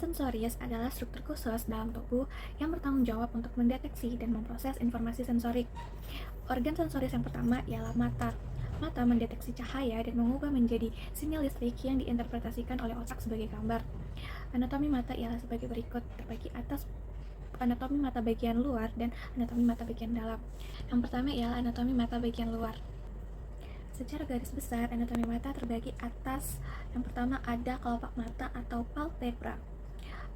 Sensoris adalah struktur khusus dalam tubuh yang bertanggung jawab untuk mendeteksi dan memproses informasi sensorik. Organ sensoris yang pertama ialah mata. Mata mendeteksi cahaya dan mengubah menjadi sinyal listrik yang diinterpretasikan oleh otak sebagai gambar. Anatomi mata ialah sebagai berikut, terbagi atas anatomi mata bagian luar dan anatomi mata bagian dalam. Yang pertama ialah anatomi mata bagian luar. Secara garis besar, anatomi mata terbagi atas. Yang pertama ada kelopak mata atau palpebra.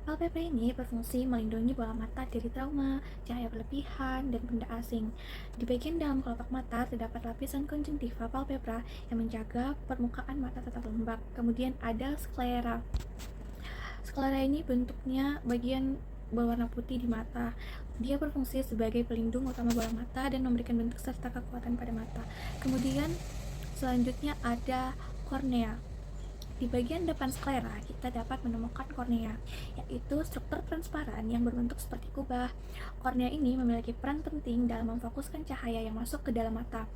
Palpebra ini berfungsi melindungi bola mata dari trauma, cahaya berlebihan, dan benda asing. Di bagian dalam kelopak mata terdapat lapisan konjungtiva palpebra yang menjaga permukaan mata tetap lembab. Kemudian ada sklera. Sklera ini bentuknya bagian berwarna putih di mata. Dia berfungsi sebagai pelindung utama bola mata dan memberikan bentuk serta kekuatan pada mata. Kemudian selanjutnya ada kornea. Di bagian depan sklera, kita dapat menemukan kornea, yaitu struktur transparan yang berbentuk seperti kubah. Kornea ini memiliki peran penting dalam memfokuskan cahaya yang masuk ke dalam mata.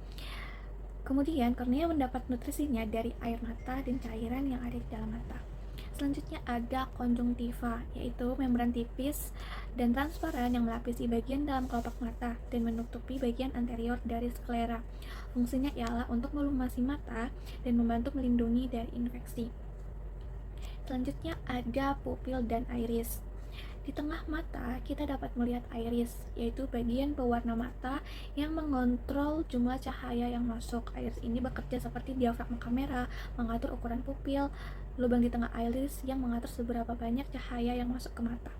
Kemudian, kornea mendapat nutrisinya dari air mata dan cairan yang ada di dalam mata. Selanjutnya ada konjungtiva, yaitu membran tipis dan transparan yang melapisi bagian dalam kelopak mata dan menutupi bagian anterior dari sklera. Fungsinya ialah untuk melumasi mata dan membantu melindungi dari infeksi. Selanjutnya ada pupil dan iris. Di tengah mata, kita dapat melihat iris, yaitu bagian pewarna mata yang mengontrol jumlah cahaya yang masuk. Iris ini bekerja seperti diafragma kamera, mengatur ukuran pupil. Lubang di tengah iris yang mengatur seberapa banyak cahaya yang masuk ke mata.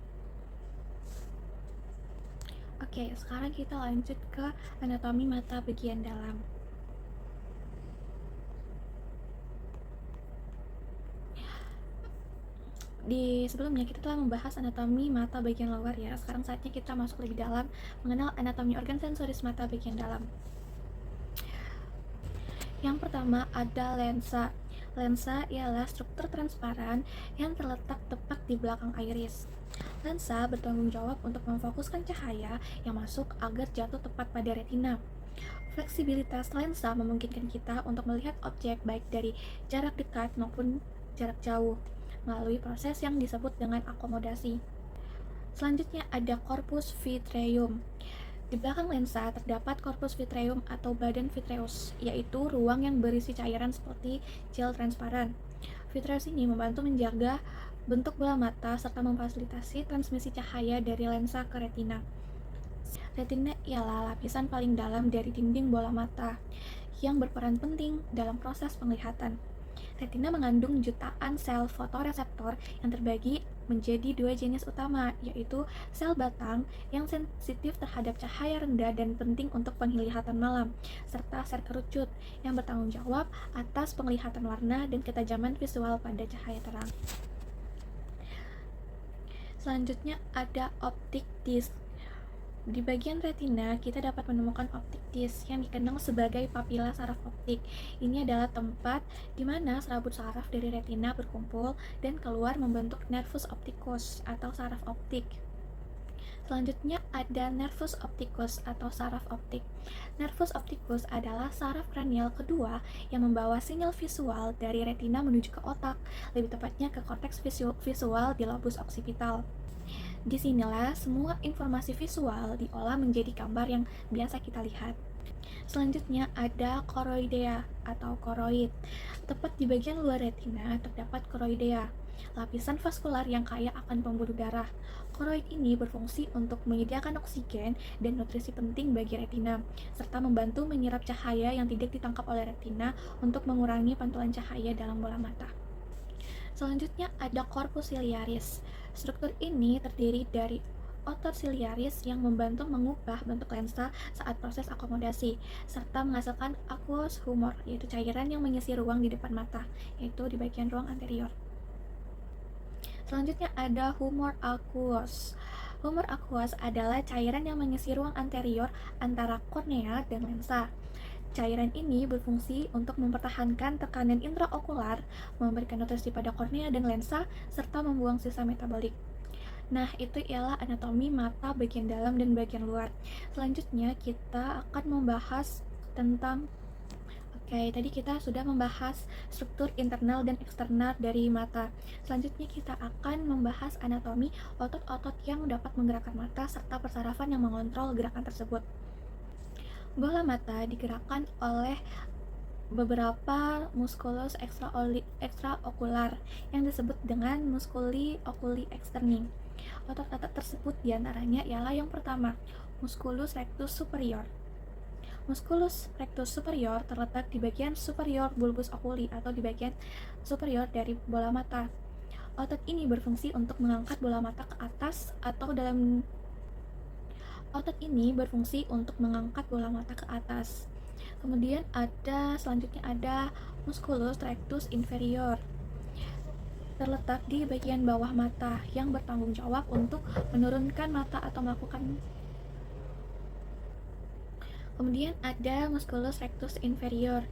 Oke, sekarang kita lanjut ke anatomi mata bagian dalam. Di sebelumnya kita telah membahas anatomi mata bagian luar ya. Sekarang saatnya kita masuk lebih dalam mengenal anatomi organ sensoris mata bagian dalam. Yang pertama ada lensa. Lensa ialah struktur transparan yang terletak tepat di belakang iris. Lensa bertanggung jawab untuk memfokuskan cahaya yang masuk agar jatuh tepat pada retina. Fleksibilitas lensa memungkinkan kita untuk melihat objek baik dari jarak dekat maupun jarak jauh melalui proses yang disebut dengan akomodasi. Selanjutnya ada corpus vitreum. Di belakang lensa terdapat corpus vitreum atau badan vitreus, yaitu ruang yang berisi cairan seperti gel transparan. Vitreus ini membantu menjaga bentuk bola mata serta memfasilitasi transmisi cahaya dari lensa ke retina. Retina ialah lapisan paling dalam dari dinding bola mata yang berperan penting dalam proses penglihatan. Retina mengandung jutaan sel fotoreseptor yang terbagi menjadi dua jenis utama, yaitu sel batang yang sensitif terhadap cahaya rendah dan penting untuk penglihatan malam, serta sel kerucut yang bertanggung jawab atas penglihatan warna dan ketajaman visual pada cahaya terang. Selanjutnya ada optic disc. Di bagian retina, kita dapat menemukan optic disc yang dikenal sebagai papila saraf optik. Ini adalah tempat di mana serabut saraf dari retina berkumpul dan keluar membentuk nervus opticus atau saraf optik. Selanjutnya ada nervus opticus atau saraf optik. Nervus opticus adalah saraf kranial kedua yang membawa sinyal visual dari retina menuju ke otak, lebih tepatnya ke korteks visual di lobus occipital. Disinilah semua informasi visual diolah menjadi gambar yang biasa kita lihat. Selanjutnya ada choroidea atau choroid. Tepat di bagian luar retina terdapat choroidea, lapisan vaskular yang kaya akan pembuluh darah. Choroid ini berfungsi untuk menyediakan oksigen dan nutrisi penting bagi retina, serta membantu menyerap cahaya yang tidak ditangkap oleh retina untuk mengurangi pantulan cahaya dalam bola mata. Selanjutnya ada corpus ciliaris. Struktur ini terdiri dari otot ciliaris yang membantu mengubah bentuk lensa saat proses akomodasi, serta menghasilkan aqueous humor, yaitu cairan yang mengisi ruang di depan mata, yaitu di bagian ruang anterior. Selanjutnya ada humor aqueous. Humor aqueous adalah cairan yang mengisi ruang anterior antara kornea dan lensa. Cairan ini berfungsi untuk mempertahankan tekanan intraokular, memberikan nutrisi pada kornea dan lensa, serta membuang sisa metabolik. Nah, itu ialah anatomi mata bagian dalam dan bagian luar. Selanjutnya, kita akan membahas tentang Oke, tadi kita sudah membahas struktur internal dan eksternal dari mata. Selanjutnya kita akan membahas anatomi otot-otot yang dapat menggerakkan mata serta persarafan yang mengontrol gerakan tersebut. Bola mata digerakkan oleh beberapa musculus extraocular yang disebut dengan musculi oculi externi. Otot-otot tersebut diantaranya ialah yang pertama, musculus rectus superior. Musculus rectus superior terletak di bagian superior bulbus oculi atau di bagian superior dari bola mata. Otot ini berfungsi untuk mengangkat bola mata ke atas atau dalam otot ini berfungsi untuk mengangkat bola mata ke atas. Kemudian selanjutnya ada musculus rectus inferior. Terletak di bagian bawah mata yang bertanggung jawab untuk menurunkan mata atau melakukan. Kemudian ada musculus rectus inferior.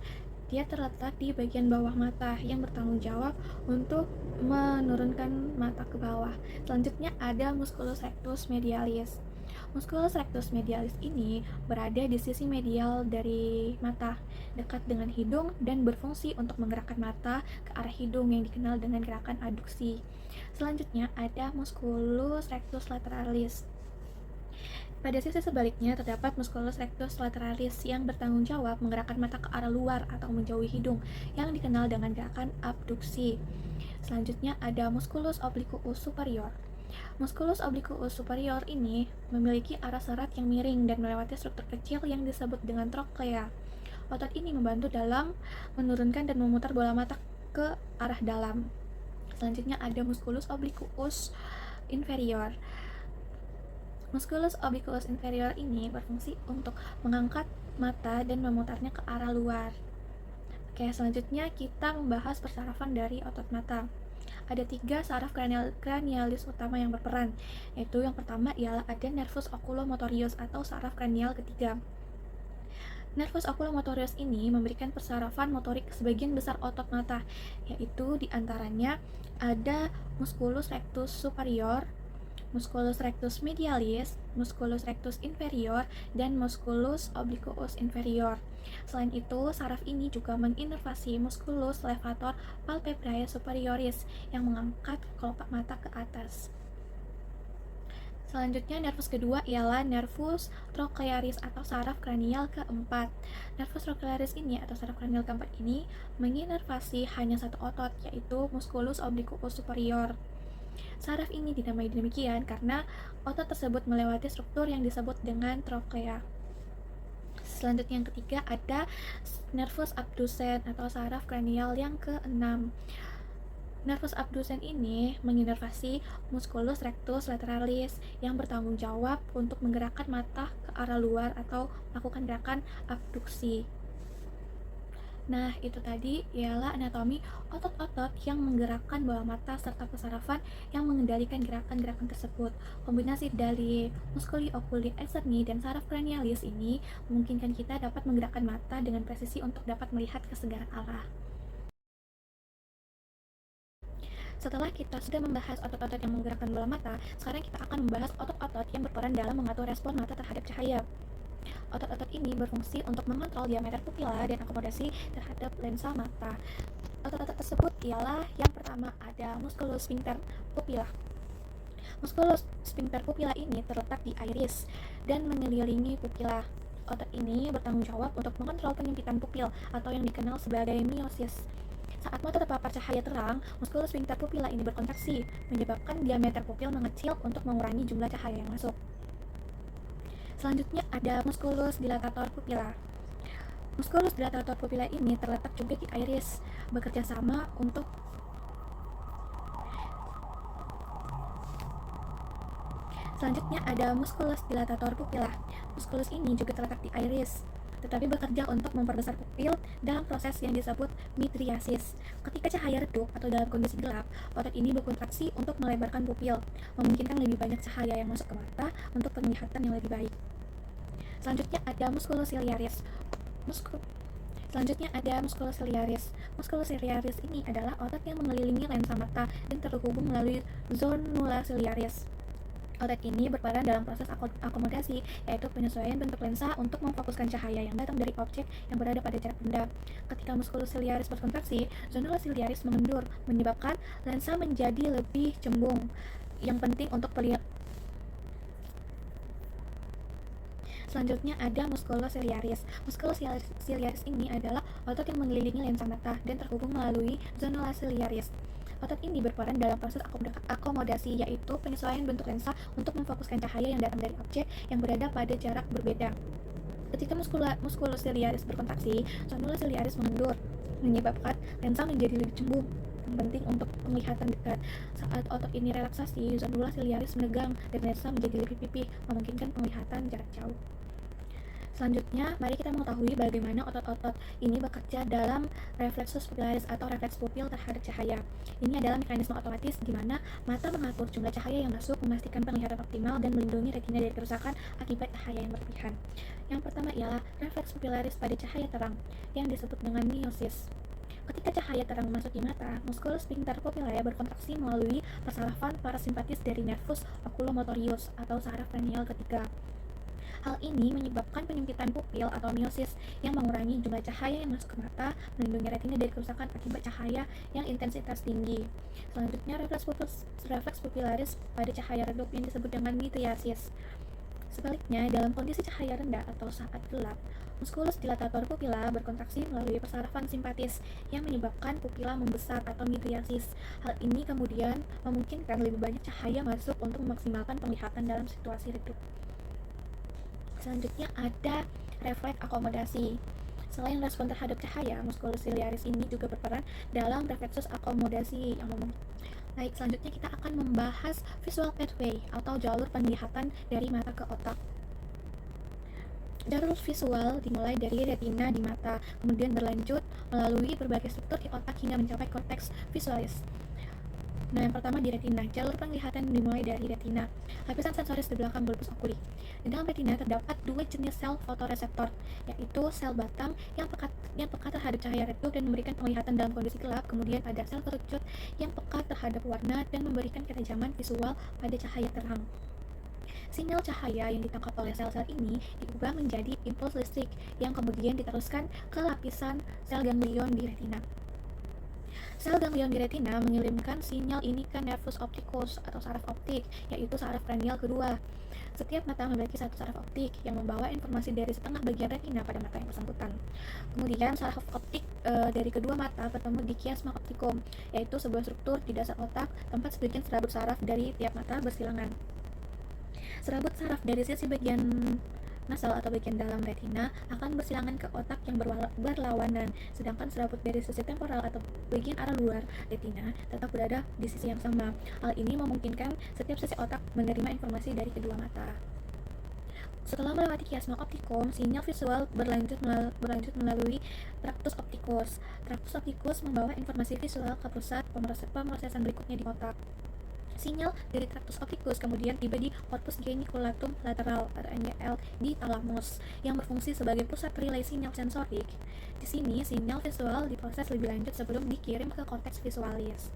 Dia terletak di bagian bawah mata yang bertanggung jawab untuk menurunkan mata ke bawah. Selanjutnya ada musculus rectus medialis. Musculus rectus medialis ini berada di sisi medial dari mata, dekat dengan hidung dan berfungsi untuk menggerakkan mata ke arah hidung yang dikenal dengan gerakan adduksi. Selanjutnya ada musculus rectus lateralis. Pada sisi sebaliknya terdapat musculus rectus lateralis yang bertanggung jawab menggerakkan mata ke arah luar atau menjauhi hidung yang dikenal dengan gerakan abduksi. Selanjutnya ada musculus obliquus superior. Musculus obliquus superior ini memiliki arah serat yang miring dan melewati struktur kecil yang disebut dengan troklea. Otot ini membantu dalam menurunkan dan memutar bola mata ke arah dalam. Selanjutnya ada musculus obliquus inferior. Musculus obliquus inferior ini berfungsi untuk mengangkat mata dan memutarnya ke arah luar. Oke, selanjutnya kita membahas persarafan dari otot mata. Ada 3 saraf cranialis utama yang berperan, yaitu yang pertama ialah ada nervus oculomotorius atau saraf kranial ketiga. Nervus oculomotorius ini memberikan persarafan motorik sebagian besar otot mata, yaitu diantaranya ada musculus rectus superior, musculus rectus medialis, musculus rectus inferior, dan musculus obliquus inferior. Selain itu, saraf ini juga menginervasi musculus levator palpebrae superioris yang mengangkat kelopak mata ke atas. Selanjutnya, nervus kedua ialah nervus trochlearis atau saraf kranial keempat. Nervus trochlearis ini atau saraf kranial keempat ini menginervasi hanya satu otot, yaitu musculus obliquus superior. Saraf ini dinamai demikian karena otot tersebut melewati struktur yang disebut dengan troklea. Selanjutnya yang ketiga ada nervus abducens atau saraf kranial yang keenam. Nervus abducens ini menginervasi musculus rectus lateralis yang bertanggung jawab untuk menggerakkan mata ke arah luar atau melakukan gerakan abduksi. Nah, itu tadi ialah anatomi otot-otot yang menggerakkan bola mata serta persarafan yang mengendalikan gerakan-gerakan tersebut. Kombinasi dari musculi oculi externi dan saraf cranialis ini memungkinkan kita dapat menggerakkan mata dengan presisi untuk dapat melihat ke segala arah. Setelah kita sudah membahas otot-otot yang menggerakkan bola mata, sekarang kita akan membahas otot-otot yang berperan dalam mengatur respon mata terhadap cahaya. Otot-otot ini berfungsi untuk mengontrol diameter pupila dan akomodasi terhadap lensa mata. Otot-otot tersebut ialah yang pertama ada musculus sphincter pupila. Musculus sphincter pupila ini terletak di iris dan mengelilingi pupila. Otot ini bertanggung jawab untuk mengontrol penyempitan pupil atau yang dikenal sebagai miosis. Saat mata terpapar cahaya terang, musculus sphincter pupila ini berkontraksi, menyebabkan diameter pupil mengecil untuk mengurangi jumlah cahaya yang masuk. Selanjutnya ada musculus dilatator pupila. Musculus dilatator pupila ini terletak juga di iris, bekerja sama untuk Selanjutnya ada musculus dilatator pupila. Musculus ini juga terletak di iris, tetapi bekerja untuk memperbesar pupil dalam proses yang disebut midriasis. Ketika cahaya redup atau dalam kondisi gelap, otot ini berkontraksi untuk melebarkan pupil, memungkinkan lebih banyak cahaya yang masuk ke mata untuk penglihatan yang lebih baik. Selanjutnya ada musculus ciliaris. Musculus ciliaris ini adalah otot yang mengelilingi lensa mata dan terhubung melalui zonula ciliaris. Otot ini berperan dalam proses akomodasi, yaitu penyesuaian bentuk lensa untuk memfokuskan cahaya yang datang dari objek yang berada pada jarak rendah. Ketika muskulus ciliaris berkontraksi, zonula ciliaris mengendur, menyebabkan lensa menjadi lebih cembung. Yang penting untuk Selanjutnya ada musculus ciliaris. Musculus ciliaris ini adalah otot yang mengelilingi lensa mata dan terhubung melalui zonula ciliaris. Otot ini berperan dalam proses akomodasi, yaitu penyesuaian bentuk lensa untuk memfokuskan cahaya yang datang dari objek yang berada pada jarak berbeda. Ketika musculus ciliaris berkontraksi, zonula ciliaris mengendur, menyebabkan lensa menjadi lebih cembung. Yang penting untuk penglihatan dekat. Saat otot ini relaksasi, zonula ciliaris menegang dan lensa menjadi lebih pipih, memungkinkan penglihatan jarak jauh. Selanjutnya, mari kita mengetahui bagaimana otot-otot ini bekerja dalam refleksus pupillaris atau refleks pupil terhadap cahaya. Ini adalah mekanisme otomatis di mana mata mengatur jumlah cahaya yang masuk, memastikan penglihatan optimal, dan melindungi retina dari kerusakan akibat cahaya yang berlebihan. Yang pertama ialah refleks pupillaris pada cahaya terang, yang disebut dengan miosis. Ketika cahaya terang memasuki mata, musculus sphincter pupillae berkontraksi melalui persarafan parasimpatis dari nervus oculomotorius atau saraf cranial ketiga. Hal ini menyebabkan penyempitan pupil atau miosis yang mengurangi jumlah cahaya yang masuk ke mata, melindungi retina dari kerusakan akibat cahaya yang intensitas tinggi. Selanjutnya, refleks pupillaris pada cahaya redup yang disebut dengan mitiasis. Sebaliknya, dalam kondisi cahaya rendah atau saat gelap, muskulus dilatator pupila berkontraksi melalui persarafan simpatis yang menyebabkan pupila membesar atau mitiasis. Hal ini kemudian memungkinkan lebih banyak cahaya masuk untuk memaksimalkan penglihatan dalam situasi redup. Selanjutnya ada refleks akomodasi. Selain respon terhadap cahaya, musculus ciliaris ini juga berperan dalam refleksus akomodasi yang umum. Baik, selanjutnya kita akan membahas visual pathway atau jalur penglihatan dari mata ke otak. Jalur visual dimulai dari retina di mata, kemudian berlanjut melalui berbagai struktur di otak hingga mencapai korteks visualis. Nah, yang pertama di retina. Jalur penglihatan dimulai dari retina, lapisan sensoris di belakang bulbus oculi. Di dalam retina terdapat dua jenis sel fotoreseptor, yaitu sel batang yang peka terhadap cahaya redup dan memberikan penglihatan dalam kondisi gelap. Kemudian ada sel kerucut yang peka terhadap warna dan memberikan ketajaman visual pada cahaya terang. Sinyal cahaya yang ditangkap oleh sel-sel ini diubah menjadi impuls listrik yang kemudian diteruskan ke lapisan sel ganglion di retina. Sel ganglion di retina mengirimkan sinyal ini ke nervus opticus atau saraf optik, yaitu saraf kranial kedua. Setiap mata memiliki satu saraf optik yang membawa informasi dari setengah bagian retina pada mata yang bersangkutan. Kemudian saraf optik dari kedua mata bertemu di chiasma opticum, yaitu sebuah struktur di dasar otak tempat sebagian serabut saraf dari tiap mata bersilangan. Serabut saraf dari sisi bagian nasal atau bagian dalam retina akan bersilangan ke otak yang berlawanan, sedangkan serabut dari sisi temporal atau bagian arah luar retina tetap berada di sisi yang sama. Hal ini memungkinkan setiap sisi otak menerima informasi dari kedua mata. Setelah melewati chiasma opticum, sinyal visual berlanjut melalui tractus opticus. Tractus opticus membawa informasi visual ke pusat pemrosesan berikutnya di otak. Sinyal dari tractus opticus kemudian tiba di corpus geniculatum lateral atau NGL di talamus yang berfungsi sebagai pusat relay sinyal sensorik. Di sini sinyal visual diproses lebih lanjut sebelum dikirim ke korteks visualis.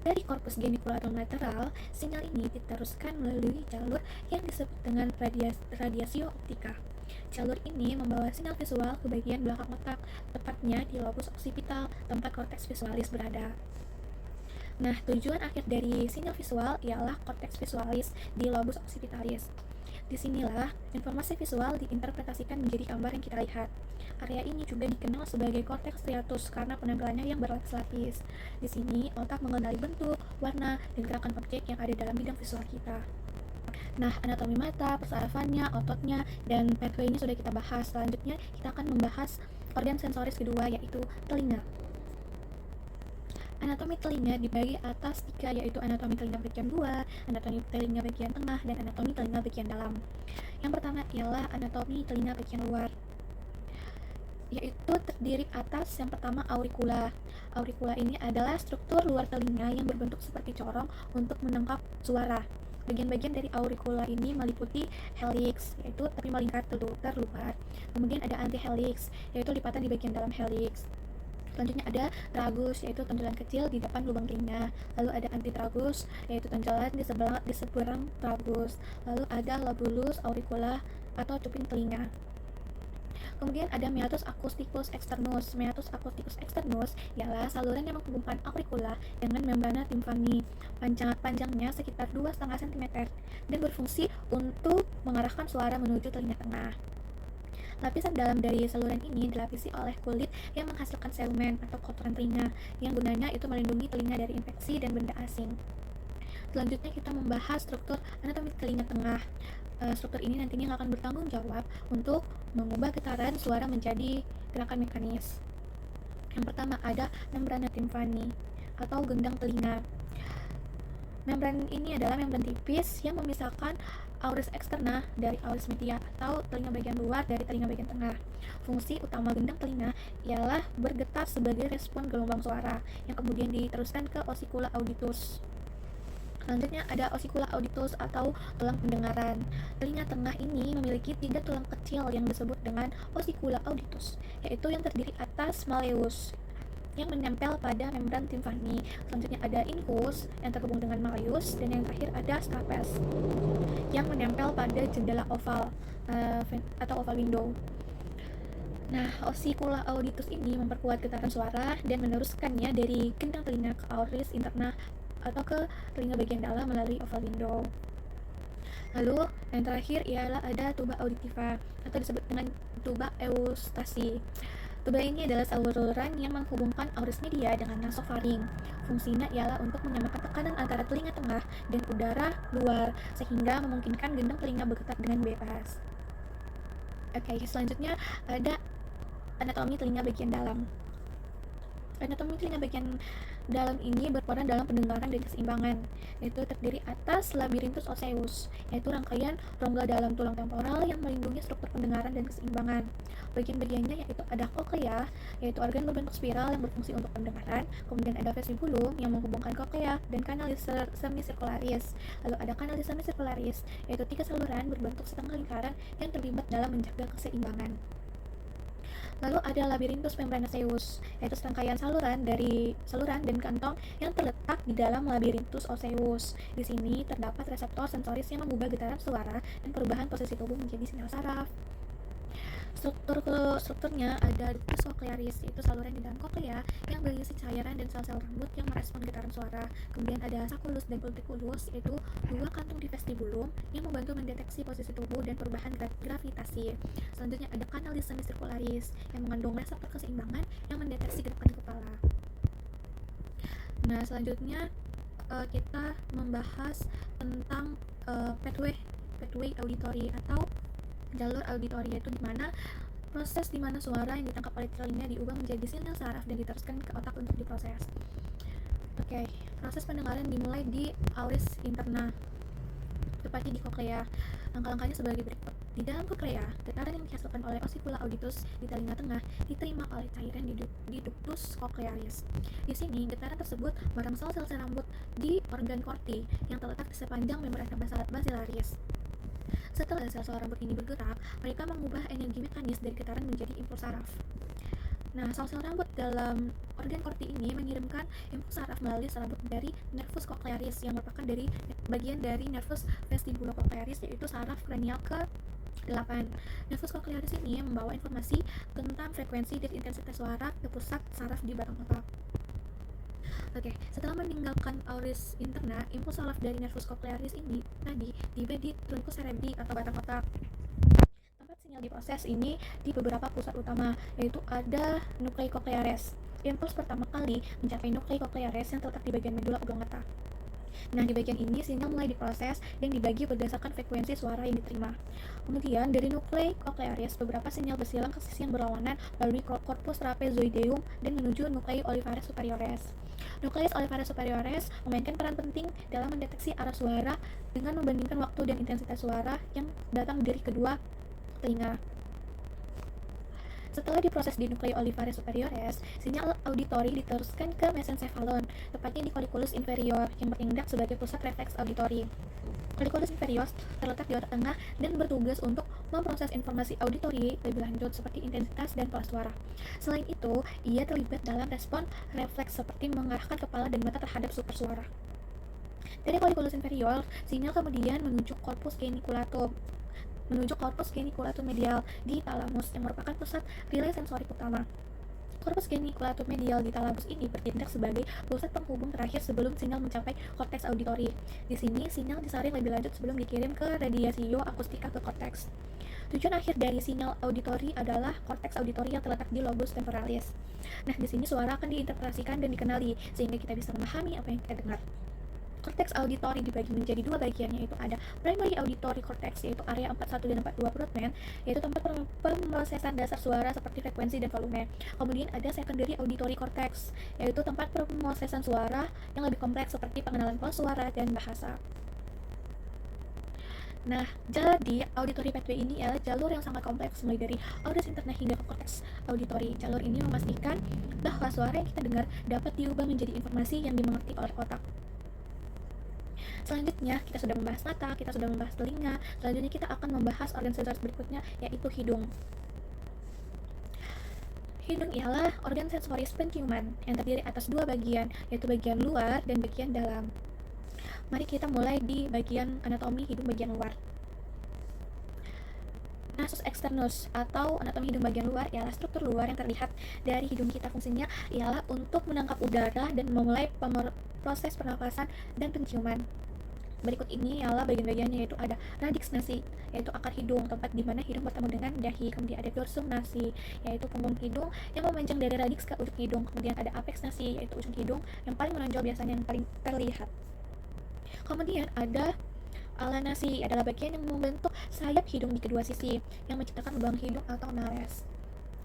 Dari corpus geniculatum lateral, sinyal ini diteruskan melalui jalur yang disebut dengan radiasio optica. Jalur ini membawa sinyal visual ke bagian belakang otak, tepatnya di lobus occipital, tempat korteks visualis berada. Nah, tujuan akhir dari sinyal visual ialah korteks visualis di lobus occipitalis. Disinilah informasi visual diinterpretasikan menjadi gambar yang kita lihat. Area ini juga dikenal sebagai korteks striatus karena penampilannya yang berlapis-lapis. Di sini, otak mengenali bentuk, warna, dan gerakan objek yang ada dalam bidang visual kita. Nah, anatomi mata, persarafannya, ototnya, dan pathway-nya sudah kita bahas. Selanjutnya, kita akan membahas organ sensoris kedua, yaitu telinga. Anatomi telinga dibagi atas 3, yaitu anatomi telinga bagian luar, anatomi telinga bagian tengah, dan anatomi telinga bagian dalam. Yang pertama ialah anatomi telinga bagian luar, yaitu terdiri atas yang pertama auricula. Auricula ini adalah struktur luar telinga yang berbentuk seperti corong untuk menangkap suara. Bagian-bagian dari auricula ini meliputi helix, yaitu tepi melingkar terluar. Kemudian ada antihelix, yaitu lipatan di bagian dalam helix. Selanjutnya ada tragus, yaitu tonjolan kecil di depan lubang telinga. Lalu ada antitragus, yaitu tonjolan di seberang tragus. Lalu ada lobulus auricula atau cuping telinga. Kemudian ada meatus acousticus externus. Meatus acousticus externus ialah saluran yang menghubungkan auricula dengan membrana timpani. Panjangnya sekitar 2,5 cm dan berfungsi untuk mengarahkan suara menuju telinga tengah. Lapisan dalam dari saluran ini dilapisi oleh kulit yang menghasilkan serumen atau kotoran telinga yang gunanya itu melindungi telinga dari infeksi dan benda asing. Selanjutnya kita membahas struktur anatomi telinga tengah. Struktur ini nantinya akan bertanggung jawab untuk mengubah getaran suara menjadi gerakan mekanis. Yang pertama ada membrana timpani atau gendang telinga. Membran ini adalah membran tipis yang memisahkan auris eksterna dari auris media atau telinga bagian luar dari telinga bagian tengah. Fungsi utama gendang telinga ialah bergetar sebagai respon gelombang suara yang kemudian diteruskan ke osikula auditus. Selanjutnya ada osikula auditus atau tulang pendengaran. Telinga tengah ini memiliki 3 tulang kecil yang disebut dengan osikula auditus, yaitu yang terdiri atas malleus yang menempel pada membran timpani. Selanjutnya ada incus yang terhubung dengan malleus, dan yang terakhir ada stapes yang menempel pada jendela oval atau oval window. Nah, osikula auditus ini memperkuat getaran suara dan meneruskannya dari gendang telinga ke auris interna atau ke telinga bagian dalam melalui oval window. Lalu yang terakhir ialah ada tuba auditiva atau disebut dengan tuba eustasi. Tuba ini adalah saluran yang menghubungkan auris media dengan nasofaring. Fungsinya ialah untuk menyamakan tekanan antara telinga tengah dan udara luar sehingga memungkinkan gendang telinga bergetar dengan bebas. Oke, selanjutnya ada anatomi telinga bagian dalam. Anatomi telinga bagian dalam ini berperan dalam pendengaran dan keseimbangan, yaitu terdiri atas labirinthus osseus, yaitu rangkaian rongga dalam tulang temporal yang melindungi struktur pendengaran dan keseimbangan. Bagian-bagiannya yaitu ada cochlea, yaitu organ berbentuk spiral yang berfungsi untuk pendengaran. Kemudian ada vestibulum yang menghubungkan cochlea dan canalis semicircularis. Lalu ada canalis semicircularis, yaitu 3 saluran berbentuk setengah lingkaran yang terlibat dalam menjaga keseimbangan. Lalu ada labirinthus membranaceus, yaitu serangkaian saluran dan kantong yang terletak di dalam labirinthus osseus. Di sini terdapat reseptor sensoris yang mengubah getaran suara dan perubahan posisi tubuh menjadi sinyal saraf. Strukturnya ada ductus cochlearis, yaitu saluran di dalam cochlea yang berisi cairan dan sel-sel rambut yang merespon getaran suara. Kemudian ada sacculus dan ultriculus, yaitu 2 kantung di vestibulum yang membantu mendeteksi posisi tubuh dan perubahan gravitasi. Selanjutnya ada canalis semicircularis yang mengandung reseptor keseimbangan yang mendeteksi gerakan kepala. Nah, selanjutnya kita membahas tentang pathway auditory atau jalur auditori, yaitu proses di mana suara yang ditangkap oleh telinga diubah menjadi sinyal saraf dan diteruskan ke otak untuk diproses. Oke, proses pendengaran dimulai di auris interna, tepatnya di cochlea. Langkah-langkahnya sebagai berikut. Di dalam cochlea, getaran yang dihasilkan oleh osikula auditus di telinga tengah diterima oleh cairan di ductus cochlearis. Di sini, getaran tersebut merangsang sel-sel rambut di organ korti yang terletak di sepanjang membrana basilaris. Setelah sel-sel rambut ini bergerak, mereka mengubah energi mekanis dari getaran menjadi impuls saraf. Nah, sel-sel rambut dalam organ korti ini mengirimkan impuls saraf melalui sel rambut dari nervus cochlearis yang merupakan bagian dari nervus vestibulocochlearis, yaitu saraf kranial ke-8. Nervus cochlearis ini membawa informasi tentang frekuensi dan intensitas suara ke pusat saraf di batang otak. Oke, setelah meninggalkan auris interna, impuls saraf dari nervus cochlearis ini tadi tiba di truncus cerebri atau batang otak. Tempat sinyal diproses ini di beberapa pusat utama, yaitu ada nuclei cochleares. Impuls pertama kali mencapai nuclei cochleares yang terletak di bagian medula oblongata. Nah, di bagian ini sinyal mulai diproses dan dibagi berdasarkan frekuensi suara yang diterima. Kemudian dari nuclei cochlearis, beberapa sinyal bersilang ke sisi yang berlawanan melalui corpus trapezoideum dan menuju nuclei olivares superiores. Nucleus olivares superiores memainkan peran penting dalam mendeteksi arah suara dengan membandingkan waktu dan intensitas suara yang datang dari kedua telinga. Setelah diproses di nuclei olivares superiores, sinyal auditori diteruskan ke mesencephalon, tepatnya di colliculus inferior yang bertindak sebagai pusat refleks auditori. Colliculus inferior terletak di otak tengah dan bertugas untuk memproses informasi auditori lebih lanjut seperti intensitas dan pola suara. Selain itu, ia terlibat dalam respon refleks seperti mengarahkan kepala dan mata terhadap sumber suara. Dari colliculus inferior, sinyal kemudian menuju corpus geniculatum medial di talamus yang merupakan pusat relay sensorik utama. Corpus geniculatum medial di talamus ini bertindak sebagai pusat penghubung terakhir sebelum sinyal mencapai korteks auditori. Di sini, sinyal disaring lebih lanjut sebelum dikirim ke radiasio akustika ke korteks. Tujuan akhir dari sinyal auditori adalah korteks auditori yang terletak di lobus temporalis. Nah, di sini suara akan diinterpretasikan dan dikenali sehingga kita bisa memahami apa yang kita dengar. Korteks auditori dibagi menjadi dua bagian, yaitu ada primary auditory cortex, yaitu area 41 dan 42 Brodmann, yaitu tempat pemrosesan dasar suara seperti frekuensi dan volume. Kemudian ada secondary auditory cortex, yaitu tempat pemrosesan suara yang lebih kompleks seperti pengenalan pola suara dan bahasa. Nah, jadi auditory pathway ini adalah jalur yang sangat kompleks mulai dari audis interna hingga ke korteks auditori. Jalur ini memastikan bahwa suara yang kita dengar dapat diubah menjadi informasi yang dimengerti oleh otak. Selanjutnya, kita sudah membahas mata, kita sudah membahas telinga. Selanjutnya kita akan membahas organ sensoris berikutnya, yaitu hidung. Hidung ialah organ sensoris penciuman yang terdiri atas dua bagian, yaitu bagian luar dan bagian dalam. Mari kita mulai di bagian anatomi hidung bagian luar. Nasus externus atau anatomi hidung bagian luar ialah struktur luar yang terlihat dari hidung kita. Fungsinya ialah untuk menangkap udara dan memulai proses pernapasan dan penciuman. Berikut ini ialah bagian-bagiannya, yaitu ada radix nasi, yaitu akar hidung, tempat di mana hidung bertemu dengan dahi. Kemudian ada dorsum nasi, yaitu punggung hidung yang memanjang dari radix ke ujung hidung. Kemudian ada apex nasi, yaitu ujung hidung yang paling menonjol, biasanya yang paling terlihat. Kemudian ada ala nasi, adalah bagian yang membentuk sayap hidung di kedua sisi yang menciptakan lubang hidung atau nares.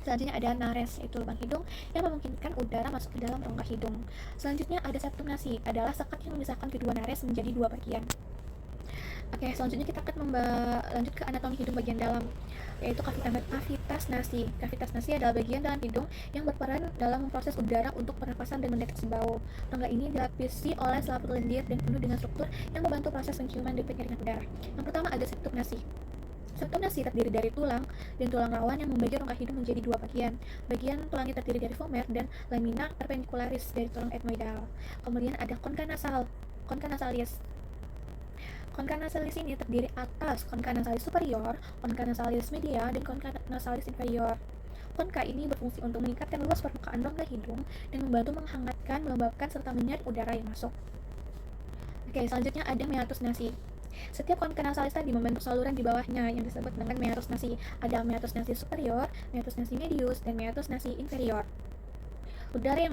Selanjutnya ada nares, yaitu lubang hidung yang memungkinkan udara masuk ke dalam rongga hidung. Selanjutnya ada septum nasi, adalah sekat yang memisahkan kedua nares menjadi dua bagian. Oke, selanjutnya kita akan lanjut ke anatomi hidung bagian dalam, yaitu kavitas nasi. Kavitas nasi adalah bagian dalam hidung yang berperan dalam memproses udara untuk pernapasan dan mendeteksi bau. Rongga ini dilapisi oleh selaput lendir dan penuh dengan struktur yang membantu proses penciuman dan penyaringan udara. Yang pertama ada septum nasi. Septum nasi terdiri dari tulang dan tulang rawan yang membagi rongga hidung menjadi dua bagian. Bagian tulangnya terdiri dari vomer dan lamina perpendicularis dari tulang etmoidal. Kemudian ada concha nasalis. Concha nasalis ini terdiri atas concha nasalis superior, concha nasalis media, dan concha nasalis inferior. Concha ini berfungsi untuk meningkatkan luas permukaan rongga hidung dan membantu menghangatkan, melembabkan, serta menyaring udara yang masuk. Oke, selanjutnya ada meatus nasi. Setiap concha nasalis tadi membentuk saluran di bawahnya yang disebut dengan meatus nasi. Ada meatus nasi superior, meatus nasi medius, dan meatus nasi inferior. Udara yang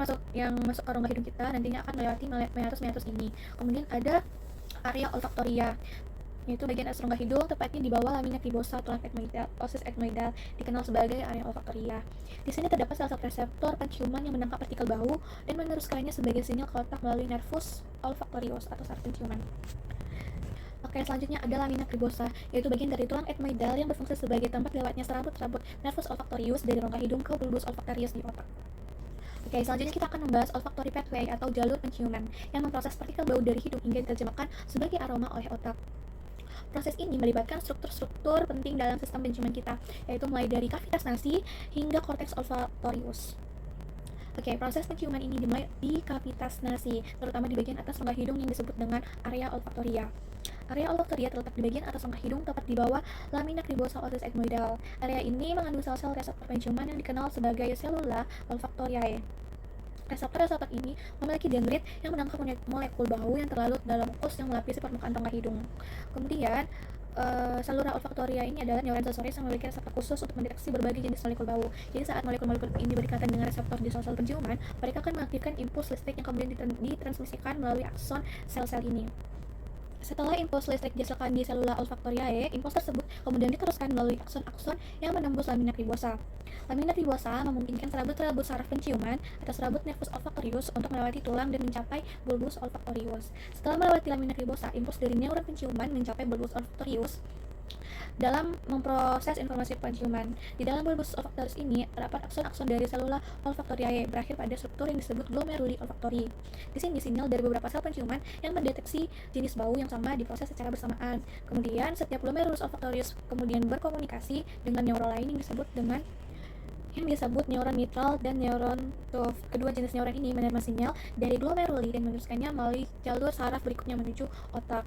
masuk ke rongga hidung kita nantinya akan melewati meatus ini. Kemudian ada area olfaktoria, yaitu bagian atas rongga hidung, tepatnya di bawah lamina cribosa tulang etmoidal, osis etmoidal, dikenal sebagai area olfaktoria. Di sini terdapat salah satu reseptor penciuman yang menangkap partikel bau dan meneruskannya sebagai sinyal ke otak melalui nervus olfaktorius atau saraf penciuman. Oke, selanjutnya ada lamina cribosa, yaitu bagian dari tulang etmoidal yang berfungsi sebagai tempat lewatnya serabut-serabut nervus olfaktorius dari rongga hidung ke bulbus olfaktorius di otak. Oke, selanjutnya kita akan membahas olfactory pathway atau jalur penciuman yang memproses partikel bau dari hidung hingga diterjemahkan sebagai aroma oleh otak. Proses ini melibatkan struktur-struktur penting dalam sistem penciuman kita, yaitu mulai dari kavitas nasi hingga korteks olfaktorius. Oke, proses penciuman ini dimulai di kavitas nasi, terutama di bagian atas rongga hidung yang disebut dengan area olfaktoria. Area olfaktoria terletak di bagian atas rongga hidung, tepat di bawah lamina cribosa osis etmoidal. Area ini mengandung sel-sel reseptor penciuman yang dikenal sebagai selula olfaktoriae. Reseptor-reseptor ini memiliki dendrit yang menangkap molekul bau yang terlarut dalam mukus yang melapisi permukaan rongga hidung. Kemudian, saluran olfaktoria ini adalah neuron sensoris yang memiliki reseptor khusus untuk mendeteksi berbagai jenis molekul bau. Jadi saat molekul-molekul ini berikatan dengan reseptor di sel-sel penciuman, mereka akan mengaktifkan impuls listrik yang kemudian ditransmisikan melalui akson sel-sel ini. Setelah impuls listrik dihasilkan di selula olfaktoriae, impuls tersebut kemudian diteruskan melalui akson-akson yang menembus lamina cribosa. Lamina cribosa memungkinkan serabut-serabut saraf penciuman atau serabut nervus olfaktorius untuk melewati tulang dan mencapai bulbus olfaktorius. Setelah melewati lamina cribosa, impuls dari neuron penciuman mencapai bulbus olfaktorius dalam memproses informasi penciuman. Di dalam bulbus olfaktoris ini terdapat akson-akson dari selula olfaktoriae berakhir pada struktur yang disebut glomeruli olfaktori. Di sini sinyal dari beberapa sel penciuman yang mendeteksi jenis bau yang sama diproses secara bersamaan. Kemudian setiap glomerulus olfaktorius kemudian berkomunikasi dengan neuron lain yang disebut neuron mitral dan neuron tooth. Kedua jenis neuron ini menerima sinyal dari glomeruli dan meneruskannya melalui jalur saraf berikutnya menuju otak.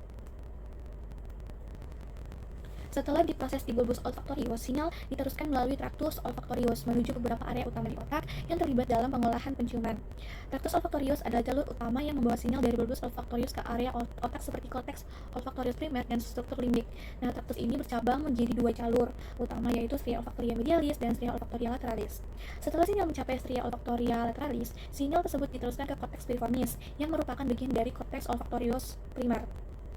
Setelah diproses di bulbus olfaktorius, sinyal diteruskan melalui traktus olfaktorius menuju beberapa area utama di otak yang terlibat dalam pengolahan penciuman. Traktus olfaktorius adalah jalur utama yang membawa sinyal dari bulbus olfaktorius ke area otak seperti korteks olfaktorius primer dan struktur limbik. Nah, traktus ini bercabang menjadi dua jalur utama, yaitu stria olfaktoria medialis dan stria olfaktoria lateralis. Setelah sinyal mencapai stria olfaktoria lateralis, sinyal tersebut diteruskan ke korteks piriformis yang merupakan bagian dari korteks olfaktorius primer.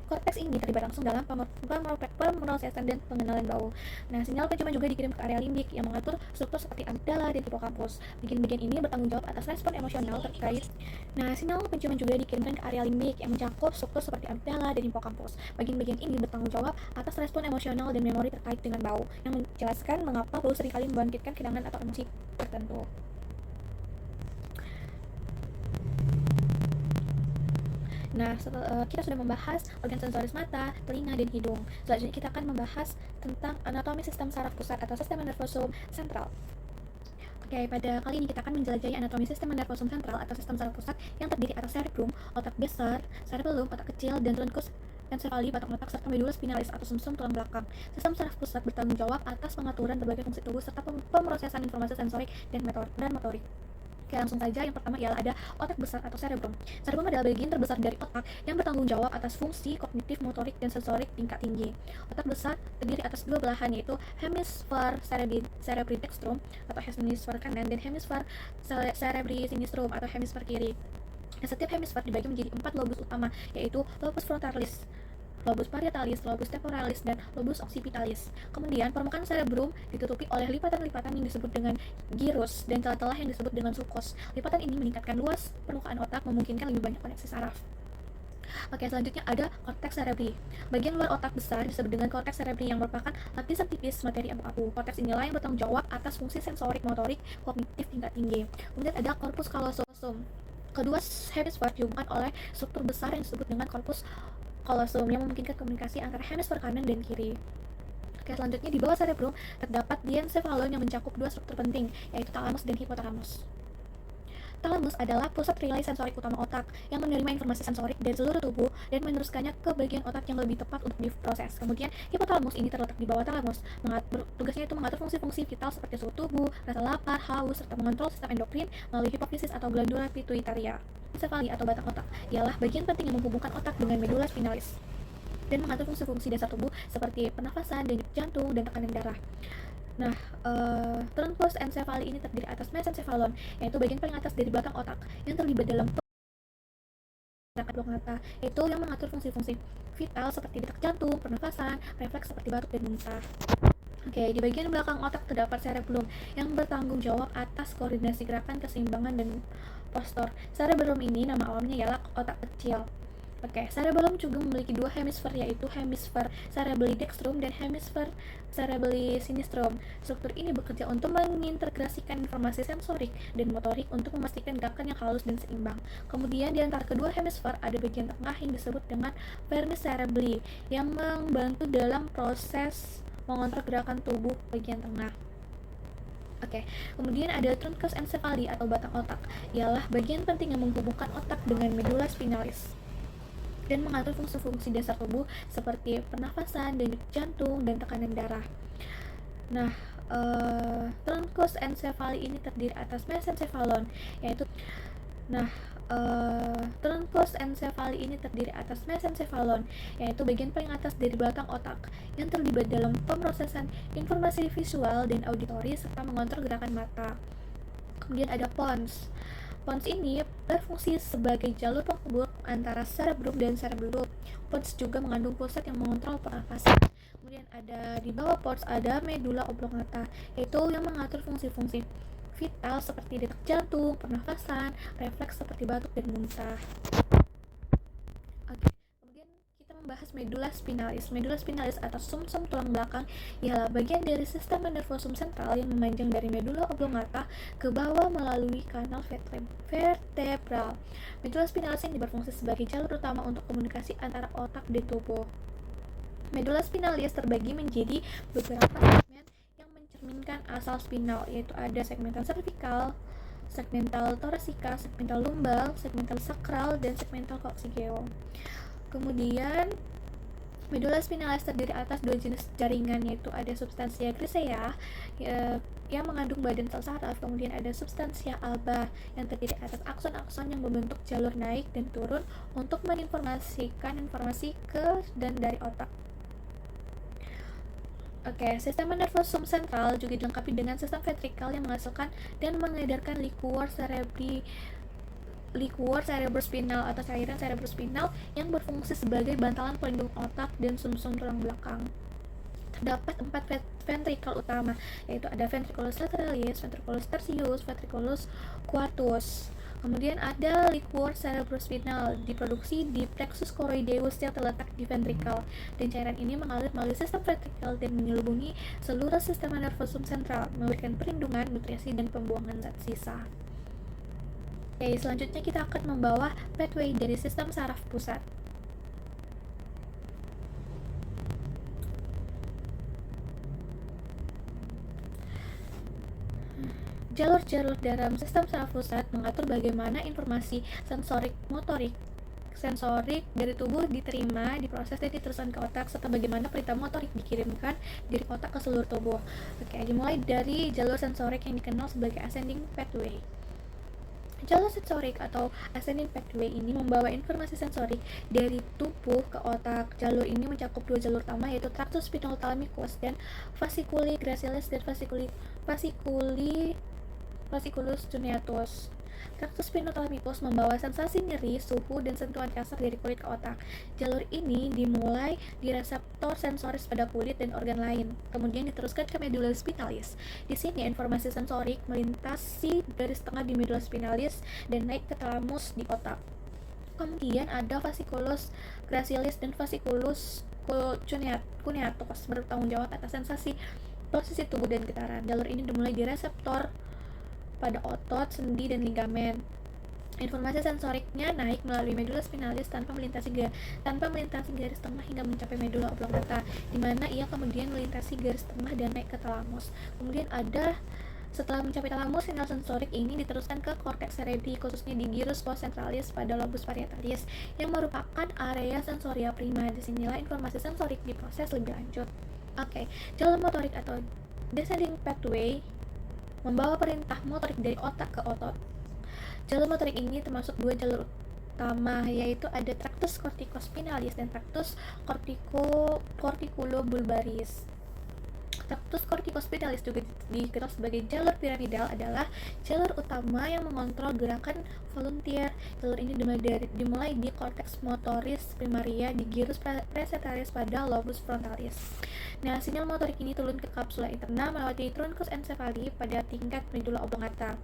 Korteks ini terlibat langsung dalam pemrosesan dan pengenalan bau. Nah, sinyal penciuman juga dikirim ke area limbik yang mengatur struktur seperti amigdala dan hipokampus. Bagian-bagian ini bertanggung jawab atas respon emosional terkait. Nah, sinyal penciuman juga dikirimkan ke area limbik yang mencakup struktur seperti amigdala dan hipokampus. Bagian-bagian ini bertanggung jawab atas respon emosional dan memori terkait dengan bau, yang menjelaskan mengapa bau seringkali membangkitkan kenangan atau emosi tertentu. Nah, kita sudah membahas organ sensoris mata, telinga, dan hidung. Selanjutnya kita akan membahas tentang anatomi sistem saraf pusat atau sistem nervosum sentral. Oke, pada kali ini kita akan menjelajahi anatomi sistem nervosum sentral atau sistem saraf pusat yang terdiri atas cerebrum, otak besar, cerebellum, otak kecil, dan truncus encefali, batang otak, serta medula spinalis atau sumsum tulang belakang. Sistem saraf pusat bertanggung jawab atas pengaturan berbagai fungsi tubuh serta pemrosesan informasi sensorik dan motorik. Oke, langsung saja. Yang pertama ialah ada otak besar atau cerebrum. Cerebrum adalah bagian terbesar dari otak yang bertanggung jawab atas fungsi kognitif, motorik, dan sensorik tingkat tinggi. Otak besar terdiri atas dua belahan, yaitu hemisfer cerebri dextrum atau hemisfer kanan dan hemisfer cerebri sinistrum atau hemisfer kiri. Nah, setiap hemisfer dibagi menjadi 4 lobus utama, yaitu lobus frontalis, lobus parietalis, lobus temporalis, dan lobus occipitalis. Kemudian, permukaan cerebrum ditutupi oleh lipatan-lipatan yang disebut dengan gyrus dan celah-celah yang disebut dengan sulcus. Lipatan ini meningkatkan luas permukaan otak, memungkinkan lebih banyak koneksi saraf. Oke, selanjutnya ada korteks cerebri. Bagian luar otak besar disebut dengan korteks cerebri yang merupakan lapisan tipis materi abu-abu. Korteks inilah yang bertanggung jawab atas fungsi sensorik, motorik, kognitif tingkat tinggi. Kemudian ada corpus callosum. Kedua hemisfer dihubungkan oleh struktur besar yang disebut dengan corpus callosum yang memungkinkan komunikasi antara hemisfer kanan dan kiri. Oke, selanjutnya di bawah cerebrum terdapat diencephalon yang mencakup dua struktur penting, yaitu thalamus dan hipotalamus. Thalamus adalah pusat relay sensorik utama otak yang menerima informasi sensorik dari seluruh tubuh dan meneruskannya ke bagian otak yang lebih tepat untuk diproses. Kemudian, hipotalamus ini terletak di bawah thalamus. Tugasnya itu mengatur fungsi-fungsi vital seperti suhu tubuh, rasa lapar, haus, serta mengontrol sistem endokrin melalui hipofisis atau glandula pituitaria. Encefali atau batang otak ialah bagian penting yang menghubungkan otak dengan medula spinalis dan mengatur fungsi-fungsi dasar tubuh seperti pernafasan, denyut jantung, dan tekanan darah. Nah, truncus encefali ini terdiri atas mesencephalon, yaitu bagian paling atas dari belakang otak yang terlibat dalam gerakan oblongata, yaitu yang mengatur fungsi-fungsi vital seperti detak jantung, pernafasan, refleks seperti batuk dan muntah. Oke, di bagian belakang otak terdapat cerebellum yang bertanggung jawab atas koordinasi gerakan, keseimbangan, dan postur. Cerebellum ini nama awamnya ialah otak kecil. Oke, cerebellum juga memiliki dua hemisfer, yaitu hemisfer cerebelli dextrum dan hemisfer cerebelli sinistrum. Struktur ini bekerja untuk mengintegrasikan informasi sensorik dan motorik untuk memastikan gerakan yang halus dan seimbang. Kemudian di antara kedua hemisfer ada bagian tengah yang disebut dengan vermis cerebelli yang membantu dalam proses mengontrol gerakan tubuh bagian tengah. Oke, kemudian ada truncus encefali atau batang otak, ialah bagian penting yang menghubungkan otak dengan medula spinalis dan mengatur fungsi-fungsi dasar tubuh seperti pernafasan, denyut jantung, dan tekanan darah. Nah, truncus encefali ini terdiri atas mesencephalon, yaitu bagian paling atas dari belakang otak yang terlibat dalam pemrosesan informasi visual dan auditori serta mengontrol gerakan mata. Kemudian ada pons. Pons ini berfungsi sebagai jalur penghubung antara cerebrum dan cerebellum. Pons juga mengandung pusat yang mengontrol pernafasan. Kemudian ada di bawah pons ada medula oblongata, yaitu yang mengatur fungsi-fungsi vital seperti detak jantung, pernafasan, refleks seperti batuk dan muntah. Oke, kemudian kita membahas medula spinalis. Medula spinalis atau sumsum tulang belakang ialah bagian dari sistem nervosum sentral yang memanjang dari medula oblongata ke bawah melalui kanal vertebral. Medula spinalis ini berfungsi sebagai jalur utama untuk komunikasi antara otak dan tubuh. Medula spinalis terbagi menjadi beberapa segmen yang mencerminkan asal spinal, yaitu ada segmental cervical, segmental thoracika, segmental lumbal, segmental sakral, dan segmental coccygeal. Kemudian medula spinalis terdiri atas dua jenis jaringan, yaitu ada substansia grisea yang mengandung badan sel saraf, kemudian ada substansia alba yang terdiri atas akson-akson yang membentuk jalur naik dan turun untuk menginformasikan informasi ke dan dari otak. Sistem nervosum sentral juga dilengkapi dengan sistem ventrikal yang menghasilkan dan mengedarkan liquor cerebrospinal atau cairan cerebrospinal yang berfungsi sebagai bantalan pelindung otak dan sumsum tulang belakang. Terdapat 4 ventrikel utama, yaitu ada ventriculus lateralis, ventriculus tertius, ventriculus quatus. Kemudian ada liquor cerebrospinal diproduksi di plexus choroideus yang terletak di ventrikel, dan cairan ini mengalir melalui sistem ventrikel dan menyelubungi seluruh sistem nervosum sentral, memberikan perlindungan, nutrisi, dan pembuangan zat sisa. Selanjutnya kita akan membawa pathway dari sistem saraf pusat. Jalur-jalur dalam sistem saraf pusat mengatur bagaimana informasi sensorik dari tubuh diterima, diproses, dan diteruskan ke otak, serta bagaimana perintah motorik dikirimkan dari otak ke seluruh tubuh. Dimulai dari jalur sensorik yang dikenal sebagai ascending pathway. Jalur sensorik atau ascending pathway ini membawa informasi sensorik dari tubuh ke otak. Jalur ini mencakup dua jalur utama, yaitu tractus spinothalamikus dan fasciculi gracilis dan fasciculus cuneatus. Tractus spinothalamikus membawa sensasi nyeri, suhu, dan sentuhan kasar dari kulit ke otak. Jalur ini dimulai di reseptor sensoris pada kulit dan organ lain, kemudian diteruskan ke medula spinalis. Di sini informasi sensorik melintasi garis tengah di medula spinalis dan naik ke thalamus di otak. Kemudian ada fasciculus gracilis dan fasciculus cuneatus bertanggung jawab atas sensasi posisi tubuh dan getaran. Jalur ini dimulai di reseptor pada otot, sendi, dan ligamen. Informasi sensoriknya naik melalui medula spinalis tanpa melintasi garis tengah hingga mencapai medula oblongata, di mana ia kemudian melintasi garis tengah dan naik ke thalamus. Kemudian setelah mencapai thalamus, sinyal sensorik ini diteruskan ke korteks cerebri, khususnya di gyrus postcentralis pada lobus parietalis, yang merupakan area sensoria prima. Disinilah informasi sensorik diproses lebih lanjut. Jalur motorik atau descending pathway membawa perintah motorik dari otak ke otot. Jalur motorik ini termasuk dua jalur utama, yaitu ada tractus corticospinalis dan tractus corticulobulbaris. Tractus corticospinalis juga dikenal sebagai jalur piramidal, adalah jalur utama yang mengontrol gerakan volunteer. Jalur ini dimulai di cortex motoris primaria di gyrus presentalis pada lobus frontalis. Sinyal motorik ini turun ke kapsula interna melewati truncus encephali pada tingkat medula oblongata.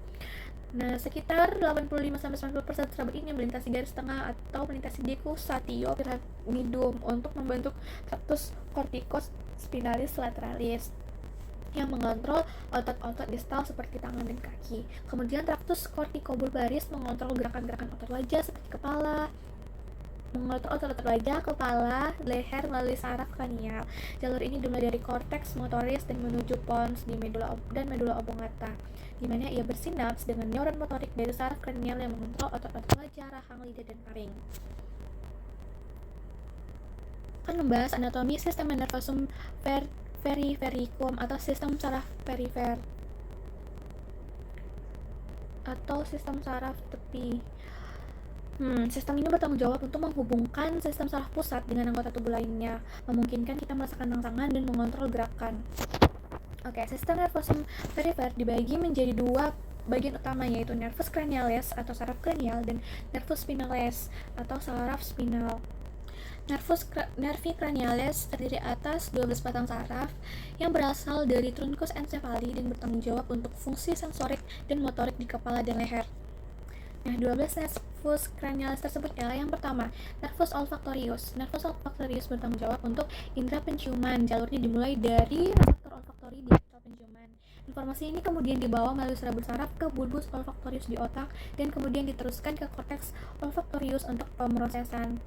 Sekitar 85-90% serabut ini melintasi garis tengah atau melintasi decussatio pyramidum untuk membentuk tractus corticospinalis lateralis yang mengontrol otot-otot distal seperti tangan dan kaki. Kemudian tractus corticobulbaris mengontrol gerakan-gerakan otot wajah seperti mengontrol otot wajah, kepala, leher melalui saraf kranial. Jalur ini dimulai dari korteks motoris dan menuju pons di medula oblongata, di mana ia bersinaps dengan neuron motorik dari saraf kranial yang mengontrol otot-otot wajah, rahang, lidah, dan taring. Akan membahas anatomi sistem nervosum perifericum atau sistem saraf perifer atau sistem saraf tepi. Sistem ini bertanggung jawab untuk menghubungkan sistem saraf pusat dengan anggota tubuh lainnya, memungkinkan kita merasakan rangsangan dan mengontrol gerakan. Sistem nervosum perifer dibagi menjadi dua bagian utama, yaitu nervus cranialis atau saraf kranial dan nervus spinalis atau saraf spinal. Nervi cranialis terdiri atas 12 batang saraf yang berasal dari truncus encephali dan bertanggung jawab untuk fungsi sensorik dan motorik di kepala dan leher. Nah, 12 nervus cranialis tersebut ialah yang pertama, nervus olfactorius. Nervus olfactorius bertanggung jawab untuk indera penciuman. Jalurnya dimulai dari reseptor olfaktori di areal penciuman. Informasi ini kemudian dibawa melalui serabut saraf ke bulbus olfactorius di otak dan kemudian diteruskan ke cortex olfactorius untuk pemrosesan.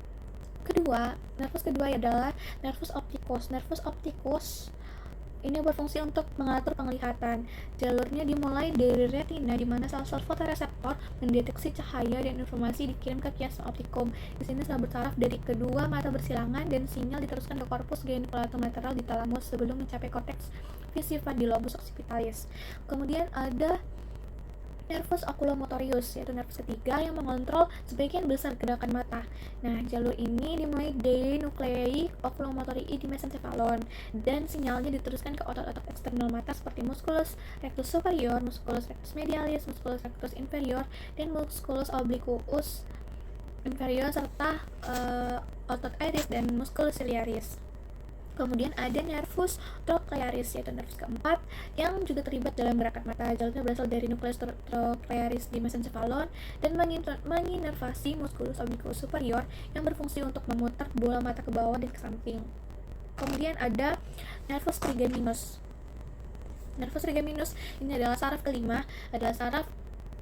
Nervus kedua adalah nervus opticus. Nervus opticus ini berfungsi untuk mengatur penglihatan. Jalurnya dimulai dari retina, di mana sel-sel fotoreseptor mendeteksi cahaya dan informasi dikirim ke chiasma optikum. Di sini serabut saraf dari kedua mata bersilangan dan sinyal diteruskan ke korpus geniculata lateral di talamus sebelum mencapai korteks visiva di lobus occipitalis. Kemudian ada nervus oculomotorius, yaitu nervus ketiga yang mengontrol sebagian besar gerakan mata. Nah, jalur ini dimulai dari nuclei oculomotorii di mesencephalon dan sinyalnya diteruskan ke otot-otot eksternal mata seperti musculus rectus superior, musculus rectus medialis, musculus rectus inferior, dan musculus obliquus inferior serta otot iris dan musculus ciliaris. Kemudian ada nervus trochlearis, yaitu nervus keempat yang juga terlibat dalam gerakan mata. Jalurnya berasal dari nukleus trochlearis di mesencephalon dan menginervasi musculus obliquus superior yang berfungsi untuk memutar bola mata ke bawah dan ke samping. Kemudian ada nervus trigeminus. Nervus trigeminus ini adalah saraf kelima, adalah saraf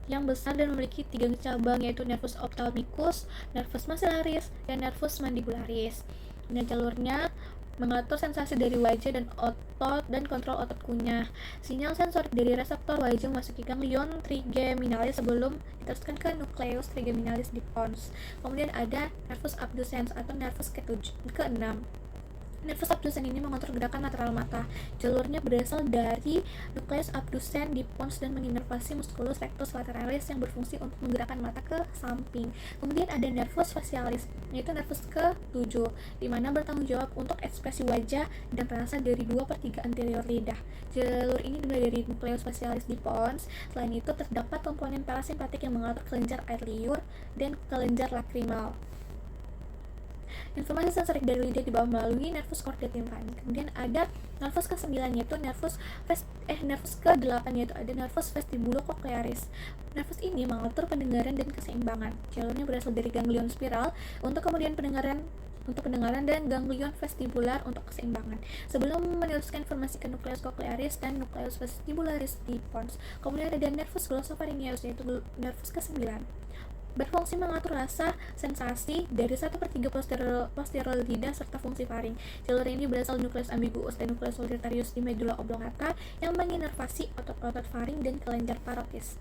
yang besar dan memiliki 3 cabang, yaitu nervus ophthalmicus, nervus maxillaris, dan nervus mandibularis. Nah, jalurnya mengatur sensasi dari wajah dan otot dan kontrol otot kunyah. Sinyal sensorik dari reseptor wajah memasuki ganglion trigeminalis sebelum diteruskan ke nucleus trigeminalis di pons. Kemudian ada nervus abducens atau nervus ke-6. Nervus abducens ini mengontrol gerakan lateral mata. Jalurnya berasal dari nucleus abducens di pons dan menginervasi musculus rectus lateralis yang berfungsi untuk menggerakkan mata ke samping. Kemudian ada nervus facialis, yaitu nervus ke-7, di mana bertanggung jawab untuk ekspresi wajah dan rasa dari 2/3 anterior lidah. Jalur ini dimulai dari nucleus facialis di pons. Selain itu, terdapat komponen parasimpatik yang mengatur kelenjar air liur dan kelenjar lakrimal. Informasi sensorik dari lidah dibawa melalui nervus cordae timpani. Kemudian ada nervus ke-9, yaitu nervus ke-8, yaitu ada nervus vestibulocochlearis. Nervus ini mengatur pendengaran dan keseimbangan. Jalurnya berasal dari ganglion spiral untuk kemudian pendengaran dan ganglion vestibular untuk keseimbangan sebelum meneruskan informasi ke nucleus cochlearis dan nucleus vestibularis di pons. Kemudian ada nervus glossopharyngeus, yaitu nervus ke-9, berfungsi mengatur rasa, sensasi dari 1/3 posterior lidah serta fungsi faring. Jalur ini berasal dari nucleus ambiguus dan nucleus solitarius di medulla oblongata yang menginervasi otot-otot faring dan kelenjar parotis.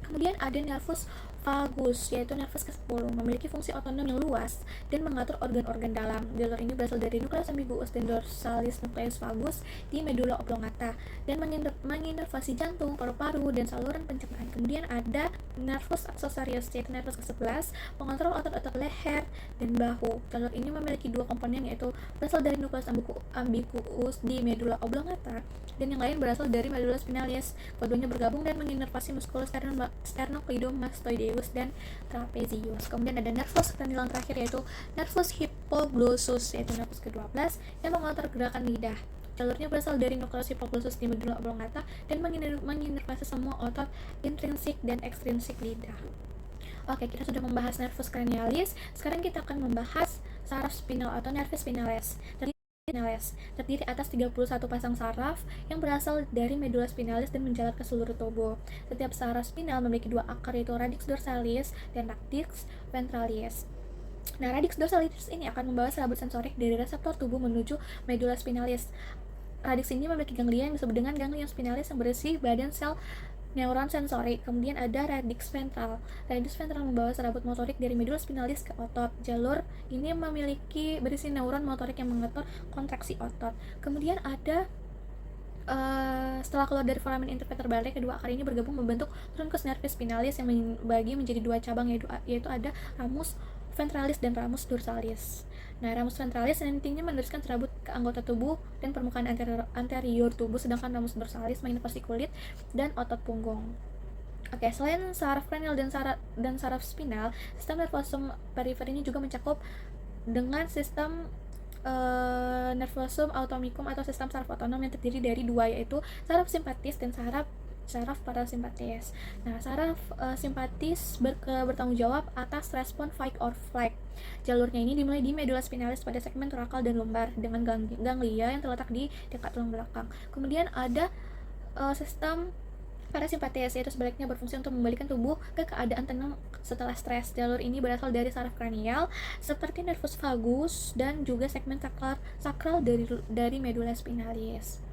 Kemudian ada nervus vagus, yaitu nervus ke-10, memiliki fungsi otonom yang luas dan mengatur organ-organ dalam. Jalur ini berasal dari nucleus ambiguus dan dorsalis nucleus vagus di medulla oblongata dan menginervasi jantung, paru-paru, dan saluran pencernaan. Kemudian ada nervus accessorius, yaitu nervus ke-11, mengontrol otot-otot leher dan bahu. Jalur ini memiliki 2 komponen, yaitu berasal dari nucleus ambiguus di medulla oblongata dan yang lain berasal dari medulla spinalis. Keduanya bergabung dan menginervasi musculus sternocleidomastoideus dan trapezius. Kemudian ada nervus cranial terakhir, yaitu nervus hypoglossus, yaitu nervus ke-12 yang mengatur gerakan lidah. Jalurnya berasal dari nukleus hypoglossus di medulla oblongata dan menginervasi semua otot intrinsik dan ekstrinsik lidah. Oke, kita sudah membahas nervus cranialis. Sekarang kita akan membahas saraf spinal atau nervus spinalis. Terdiri atas 31 pasang saraf yang berasal dari medula spinalis dan menjalar ke seluruh tubuh. Setiap saraf spinal memiliki 2 akar, yaitu radix dorsalis dan radix ventralis. Nah, radix dorsalis ini akan membawa serabut sensorik dari reseptor tubuh menuju medula spinalis. Radix ini memiliki ganglia yang disebut dengan ganglion spinalis yang berisi badan sel neuron sensori. Kemudian ada radix ventral. Radix ventral membawa serabut motorik dari medula spinalis ke otot. Jalur ini memiliki berisi neuron motorik yang mengatur kontraksi otot. Kemudian ada setelah keluar dari foramen intervertebrale, kedua akar ini bergabung membentuk truncus nervis spinalis yang membagi menjadi 2 cabang, yaitu ada ramus ventralis dan ramus dorsalis. Nah, ramus ventralis nantinya meneruskan serabut ke anggota tubuh dan permukaan anterior tubuh, sedangkan ramus dorsalis menginervasi kulit dan otot punggung. Oke, selain saraf cranial dan saraf spinal, sistem nervosum perifer ini juga mencakup dengan sistem nervosum automicum atau sistem saraf otonom yang terdiri dari 2, yaitu saraf simpatis dan saraf saraf parasimpatis. Nah, saraf simpatis bertanggung jawab atas respon fight or flight. Jalurnya ini dimulai di medula spinalis pada segmen torakal dan lumbar dengan ganglia yang terletak di dekat tulang belakang. Kemudian ada sistem parasimpatis, yaitu sebaliknya berfungsi untuk membalikkan tubuh ke keadaan tenang setelah stres. Jalur ini berasal dari saraf kranial seperti nervus vagus dan juga segmen sakral dari medula spinalis.